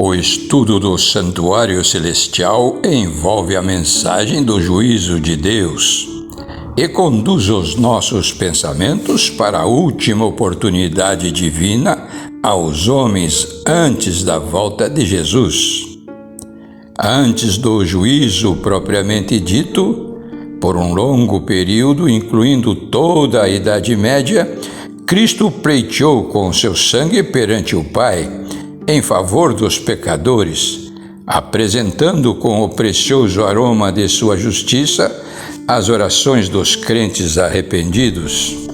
O estudo do Santuário Celestial envolve a mensagem do juízo de Deus e conduz os nossos pensamentos para a última oportunidade divina aos homens antes da volta de Jesus. Antes do juízo propriamente dito, por um longo período, incluindo toda a Idade Média, Cristo pleiteou com seu sangue perante o Pai em favor dos pecadores, apresentando com o precioso aroma de sua justiça as orações dos crentes arrependidos.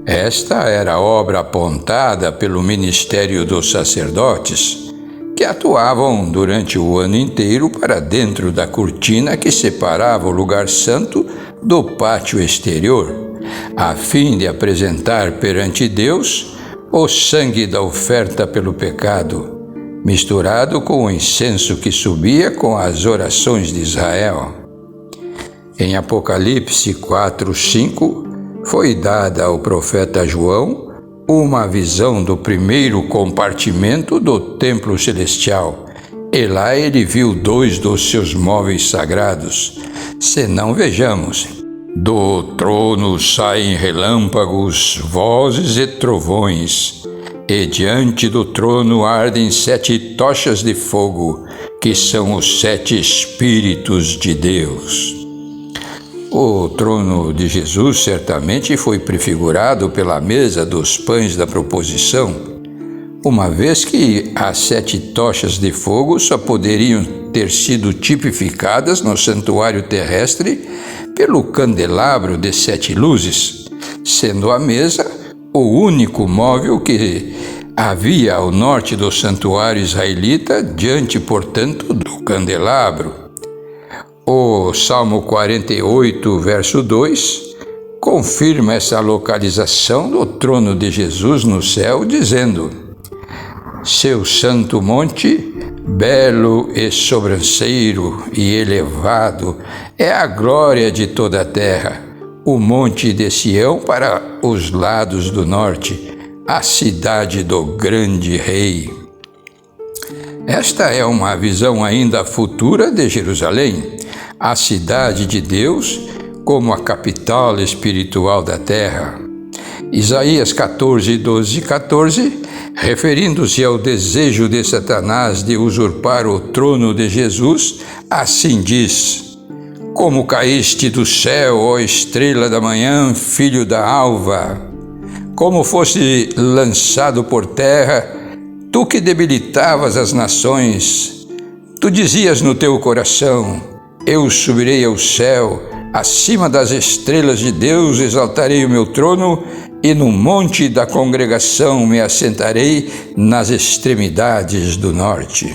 Esta era a obra apontada pelo ministério dos sacerdotes, que atuavam durante o ano inteiro para dentro da cortina que separava o lugar santo do pátio exterior, a fim de apresentar perante Deus o sangue da oferta pelo pecado, misturado com o incenso que subia com as orações de Israel. Em Apocalipse 4:5, foi dada ao profeta João uma visão do primeiro compartimento do templo celestial, e lá ele viu 2 dos seus móveis sagrados. Senão vejamos: do trono saem relâmpagos, vozes e trovões, e diante do trono ardem 7 tochas de fogo, que são os 7 Espíritos de Deus. O trono de Jesus certamente foi prefigurado pela mesa dos pães da proposição, uma vez que as 7 tochas de fogo só poderiam ter sido tipificadas no santuário terrestre pelo candelabro de 7 luzes, sendo a mesa o único móvel que havia ao norte do santuário israelita, diante, portanto, do candelabro. O Salmo 48, verso 2, confirma essa localização do trono de Jesus no céu, dizendo: seu santo monte, belo e sobranceiro e elevado, é a glória de toda a terra, o monte de Sião para os lados do norte, a cidade do grande rei. Esta é uma visão ainda futura de Jerusalém, a cidade de Deus, como a capital espiritual da terra. Isaías 14, referindo-se ao desejo de Satanás de usurpar o trono de Jesus, assim diz: como caíste do céu, ó estrela da manhã, filho da alva, como foste lançado por terra, tu que debilitavas as nações, tu dizias no teu coração: eu subirei ao céu, acima das estrelas de Deus exaltarei o meu trono, e no monte da congregação me assentarei nas extremidades do norte.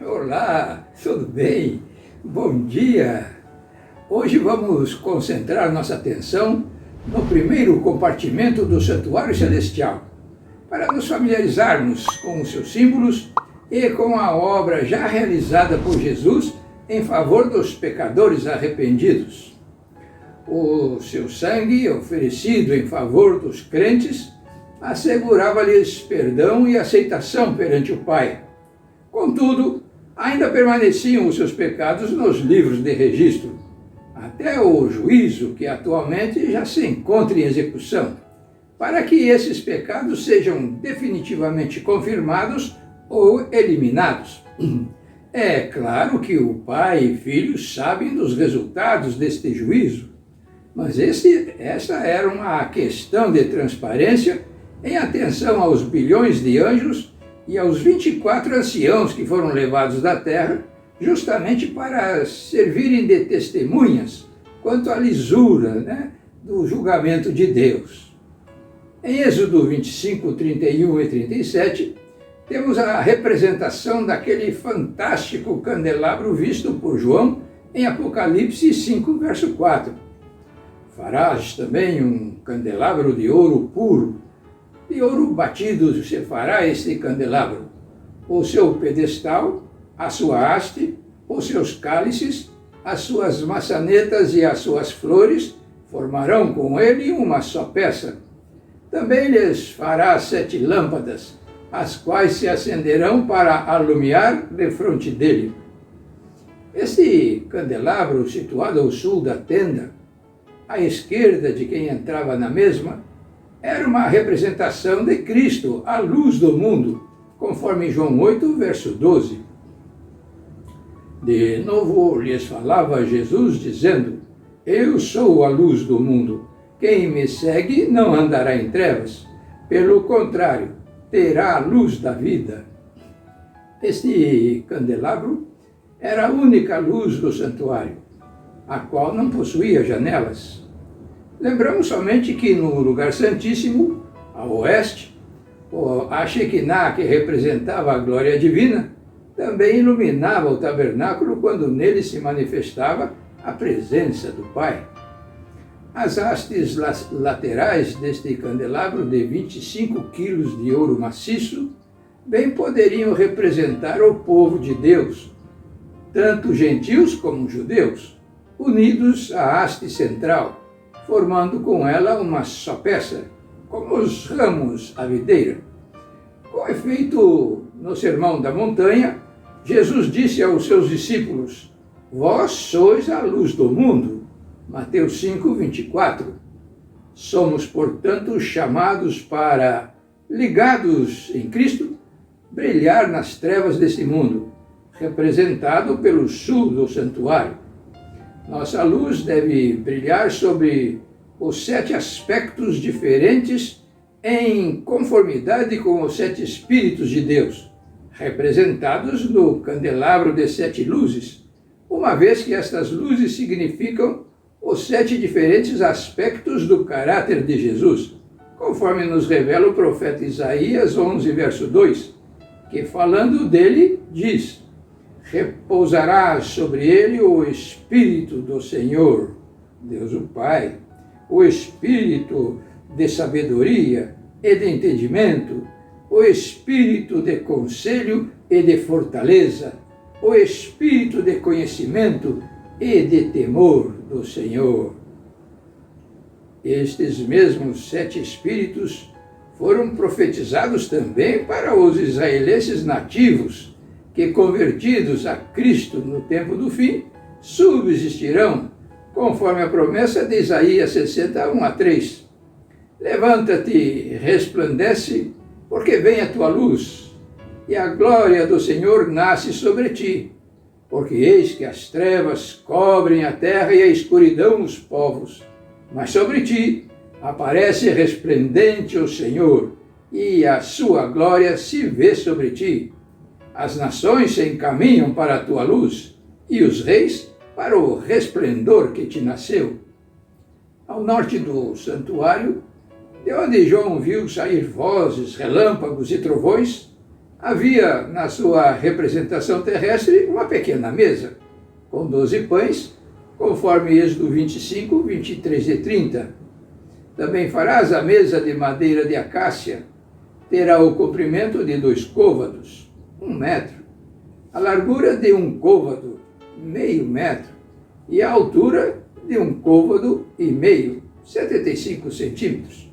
Olá, tudo bem? Bom dia! Hoje vamos concentrar nossa atenção no primeiro compartimento do Santuário Celestial, para nos familiarizarmos com os seus símbolos e com a obra já realizada por Jesus em favor dos pecadores arrependidos. O seu sangue, oferecido em favor dos crentes, assegurava-lhes perdão e aceitação perante o Pai. Contudo, ainda permaneciam os seus pecados nos livros de registro, até o juízo que atualmente já se encontra em execução, para que esses pecados sejam definitivamente confirmados ou eliminados. É claro que o Pai e Filho sabem dos resultados deste juízo, mas essa era uma questão de transparência em atenção aos bilhões de anjos e aos 24 anciãos que foram levados da terra, justamente para servirem de testemunhas quanto à lisura, do julgamento de Deus. Em Êxodo 25, 31 e 37, temos a representação daquele fantástico candelabro visto por João em Apocalipse 5, verso 4. Farás também um candelabro de ouro puro, de ouro batido se fará este candelabro. O seu pedestal, a sua haste, os seus cálices As suas maçanetas e as suas flores formarão com ele uma só peça. Também lhes fará 7 lâmpadas, as quais se acenderão para alumiar defronte dele. Este candelabro, situado ao sul da tenda, à esquerda de quem entrava na mesma, era uma representação de Cristo, a luz do mundo, conforme João 8, verso 12. De novo lhes falava Jesus, dizendo: Eu sou a luz do mundo. Quem me segue não andará em trevas. Pelo contrário, terá a luz da vida. Este candelabro era a única luz do santuário, a qual não possuía janelas. Lembramos somente que no lugar santíssimo, a oeste, a Shekinah, que representava a glória divina, também iluminava o tabernáculo quando nele se manifestava a presença do Pai. As hastes laterais deste candelabro de 25 quilos de ouro maciço bem poderiam representar o povo de Deus, tanto gentios como judeus, unidos à haste central, formando com ela uma só peça, como os ramos à videira. Com efeito, no Sermão da Montanha, Jesus disse aos seus discípulos: Vós sois a luz do mundo. Mateus 5, 24. Somos, portanto, chamados para, ligados em Cristo, brilhar nas trevas deste mundo, representado pelo sul do santuário. Nossa luz deve brilhar sobre os 7 aspectos diferentes em conformidade com os 7 Espíritos de Deus, representados no candelabro de 7 luzes, uma vez que estas luzes significam os 7 diferentes aspectos do caráter de Jesus, conforme nos revela o profeta Isaías 11, verso 2, que falando dele diz: Repousará sobre ele o Espírito do Senhor, Deus o Pai, o Espírito de sabedoria e de entendimento, o Espírito de conselho e de fortaleza, o Espírito de conhecimento e de temor do Senhor. Estes mesmos 7 Espíritos foram profetizados também para os israelenses nativos, que, convertidos a Cristo no tempo do fim, subsistirão, conforme a promessa de Isaías 60, 1 a 3. Levanta-te, resplandece, porque vem a tua luz, e a glória do Senhor nasce sobre ti. Porque eis que as trevas cobrem a terra e a escuridão os povos, mas sobre ti aparece resplendente o Senhor, e a sua glória se vê sobre ti. As nações se encaminham para a tua luz, e os reis para o resplendor que te nasceu. Ao norte do santuário, de onde João viu sair vozes, relâmpagos e trovões, havia na sua representação terrestre uma pequena mesa, com 12 pães, conforme Êxodo 25, 23 e 30. Também farás a mesa de madeira de acácia, terá o comprimento de 2 côvados, 1 metro, a largura de 1 côvado, meio metro, e a altura de 1 côvado e meio, 75 centímetros.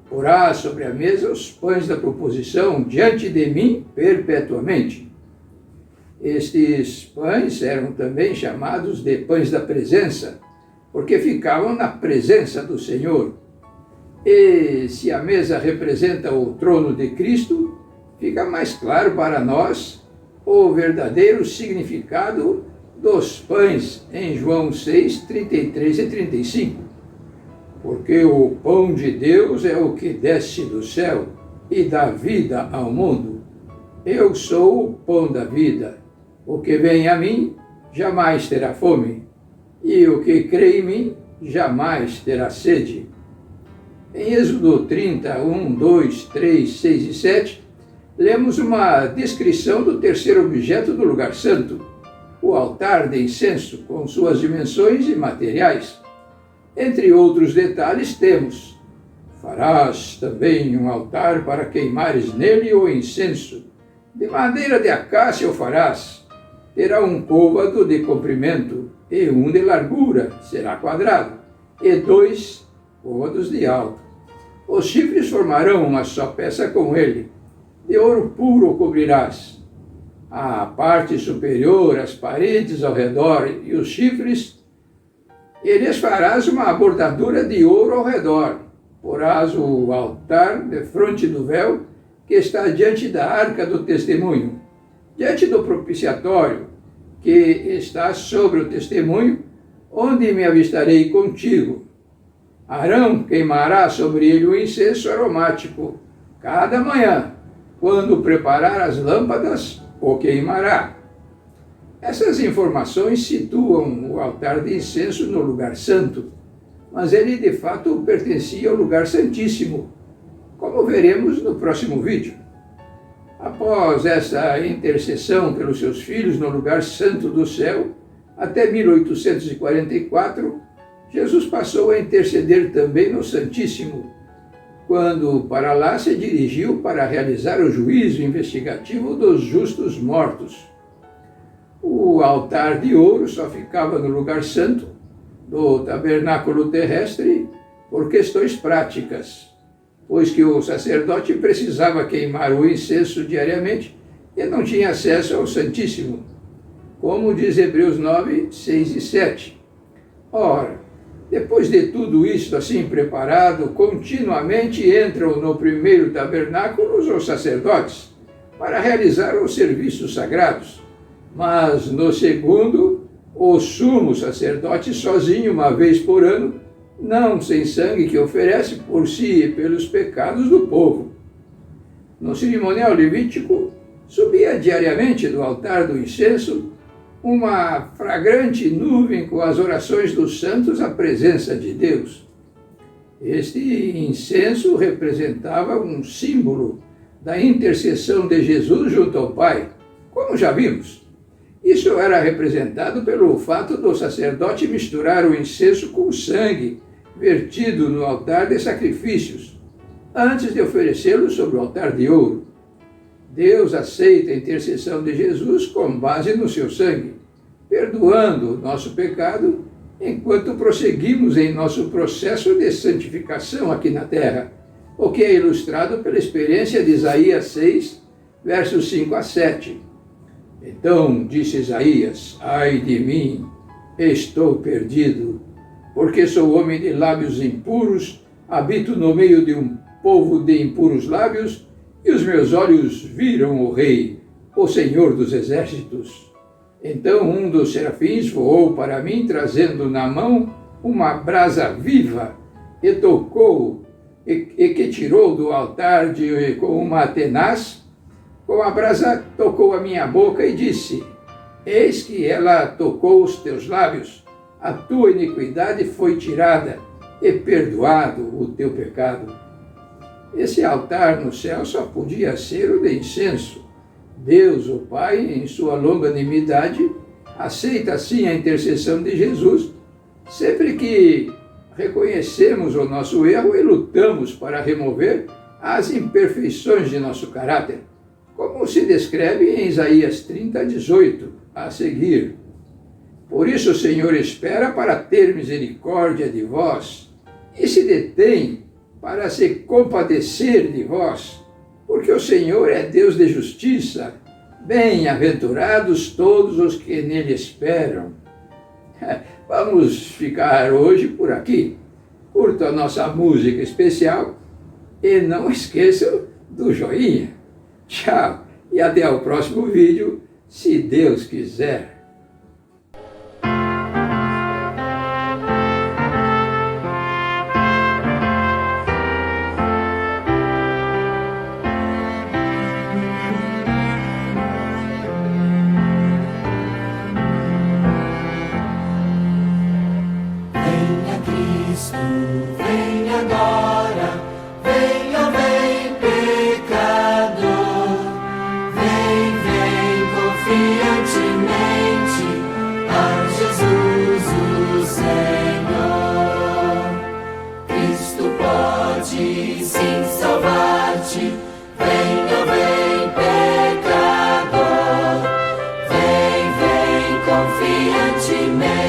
Porá sobre a mesa os pães da proposição diante de mim perpetuamente. Estes pães eram também chamados de pães da presença, porque ficavam na presença do Senhor. E se a mesa representa o trono de Cristo, fica mais claro para nós o verdadeiro significado dos pães em João 6, 33 e 35. Porque o pão de Deus é o que desce do céu e dá vida ao mundo. Eu sou o pão da vida. O que vem a mim jamais terá fome, e o que crê em mim jamais terá sede. Em Êxodo 30, 1, 2, 3, 6 e 7, lemos uma descrição do terceiro objeto do lugar santo, o altar de incenso, com suas dimensões e materiais. Entre outros detalhes temos: farás também um altar para queimares nele o incenso, de madeira de acácia o farás, terá um côvado de comprimento e um de largura, será quadrado, e 2 côvados de alto. Os chifres formarão uma só peça com ele. De ouro puro o cobrirás. A parte superior, as paredes ao redor e os chifres, e lhes farás uma bordadura de ouro ao redor. Porás o altar defronte do véu que está diante da arca do testemunho, diante do propiciatório que está sobre o testemunho, onde me avistarei contigo. Arão queimará sobre ele o incenso aromático. Cada manhã, quando preparar as lâmpadas, o queimará. Essas informações situam o altar de incenso no lugar santo, mas ele de fato pertencia ao lugar santíssimo, como veremos no próximo vídeo. Após essa intercessão pelos seus filhos no lugar santo do céu, até 1844, Jesus passou a interceder também no Santíssimo, quando para lá se dirigiu para realizar o juízo investigativo dos justos mortos. O altar de ouro só ficava no lugar santo do tabernáculo terrestre por questões práticas, pois que o sacerdote precisava queimar o incenso diariamente e não tinha acesso ao Santíssimo, como diz Hebreus 9, 6 e 7. Ora, depois de tudo isto assim preparado, continuamente entram no primeiro tabernáculo os sacerdotes para realizar os serviços sagrados, mas no segundo, o sumo sacerdote sozinho uma vez por ano, não sem sangue que oferece por si e pelos pecados do povo. No cerimonial levítico, subia diariamente do altar do incenso uma fragrante nuvem com as orações dos santos à presença de Deus. Este incenso representava um símbolo da intercessão de Jesus junto ao Pai, como já vimos. Isso era representado pelo fato do sacerdote misturar o incenso com sangue vertido no altar de sacrifícios, antes de oferecê-lo sobre o altar de ouro. Deus aceita a intercessão de Jesus com base no seu sangue, perdoando o nosso pecado enquanto prosseguimos em nosso processo de santificação aqui na terra, o que é ilustrado pela experiência de Isaías 6, versos 5 a 7. Então disse Isaías: ai de mim, estou perdido, porque sou homem de lábios impuros, habito no meio de um povo de impuros lábios, e os meus olhos viram o Rei, o Senhor dos Exércitos. Então um dos serafins voou para mim, trazendo na mão uma brasa viva, e tocou, e que tirou do altar com uma tenaz. Com a brasa tocou a minha boca e disse: eis que ela tocou os teus lábios, a tua iniquidade foi tirada, e perdoado o teu pecado. Esse altar no céu só podia ser o de incenso. Deus, o Pai, em sua longanimidade, aceita assim a intercessão de Jesus, sempre que reconhecemos o nosso erro e lutamos para remover as imperfeições de nosso caráter, como se descreve em Isaías 30, 18, a seguir. Por isso o Senhor espera para ter misericórdia de vós, e se detém para se compadecer de vós, porque o Senhor é Deus de justiça. Bem-aventurados todos os que nele esperam. Vamos ficar hoje por aqui. Curta a nossa música especial e não esqueçam do joinha. Tchau e até o próximo vídeo, se Deus quiser. Venha Cristo, vem agora, venha, vem pecador, vem, vem confiantemente. sentimento.